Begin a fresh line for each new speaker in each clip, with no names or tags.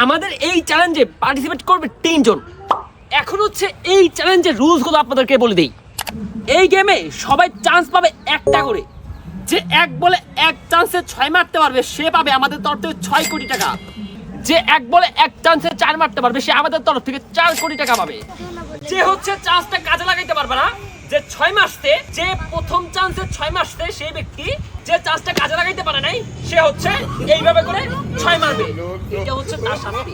আমাদের এই চ্যালেঞ্জে পার্টিসিপেট করবে 3 জন। এখন হচ্ছে এই চ্যালেঞ্জের রুলসগুলো আপনাদেরকে বলে দেই। এই গেমে সবাই চান্স পাবে একটা করে। যে এক বলে এক চান্সে 6 মারতে পারবে সে পাবে আমাদের তরফ থেকে 6 কোটি টাকা। যে এক বলে এক চান্সে 4 মারতে পারবে সে আমাদের তরফ থেকে 4 কোটি টাকা পাবে। যে হচ্ছে চান্সটা কাজে লাগাইতে পারবে না, যে 6 মাসতে, যে প্রথম চান্সে 6 মাসতে সেই ব্যক্তি যে চান্সটা কাজে লাগাইতে পারে নাই সে হচ্ছে এইভাবে করে 6 মারবে। এটা হচ্ছে তার শাস্তি।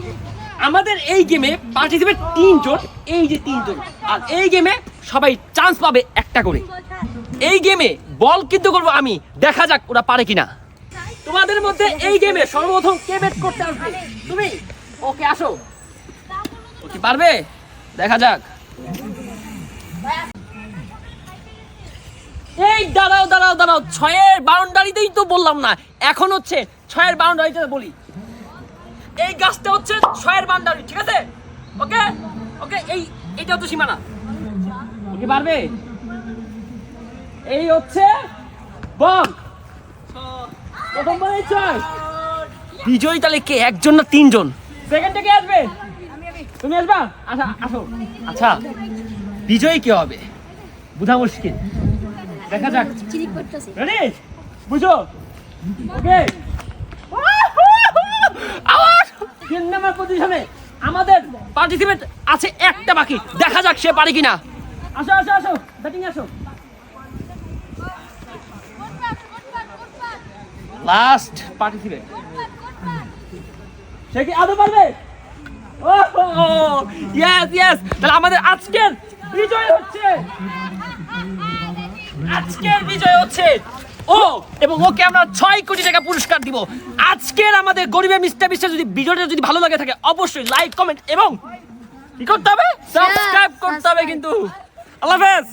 আমাদের এই গেমে পার্টিসিপেট 3 জন, এই যে 3 জন, আর এই গেমে সবাই চান্স পাবে একটা করে। এই গেমে বল কিন্তু করবো আমি, দেখা যাক ওরা পারে কিনা। তোমাদের মধ্যে এই গেমে সর্বপ্রথম কে বেট করতে আসবে? তুমি। ওকে আসো। ও কি পারবে? দেখা যাক। এই দাঁড়াও দাঁড়াও দাঁড়াও, 6-এর বাউন্ডারিতেই তো বললাম না, এখন হচ্ছে 6-এর বাউন্ডারিতে বলি। এই গাছটা হচ্ছে 6-এর বাউন্ডারি, ঠিক আছে? ওকে ওকে, এইটা হচ্ছে সীমানা। ওকে পারবে? এই হচ্ছে বল। প্রথম বলেই 6। বিজয়ী তাহলে কে, একজন না 3 জন? সেকেন্ডে কে আসবে? তুমি আসবা? আচ্ছা আসো। আচ্ছা বিজয়ী কে হবে বুঝা মুশকিল, দেখা যাক। রেডি? বুঝো? ওকে। আওয়াজ 3 নাম্বার পজিশনে আমাদের পার্টিসিপেট আছে একটা বাকি, দেখা যাক সে পারে কিনা। আসো আসো আসো, ব্যাটিং আসো। লাস্ট পার্টিসিপেট, সে কি আদৌ পারবে? ইয়েস ইয়েস, তাহলে আমাদের আজকের বিজয় হচ্ছে ও, এবং ওকে আমরা 6 কোটি টাকা পুরস্কার দিব। আজকের আমাদের গরিবের মিস্টার বিশ্বের যদি ভিডিওটা যদি ভালো লাগে থাকে অবশ্যই লাইক, কমেন্ট এবং কি করতে হবে? সাবস্ক্রাইব করতে হবে কিন্তু। আল্লাহ হাফেজ।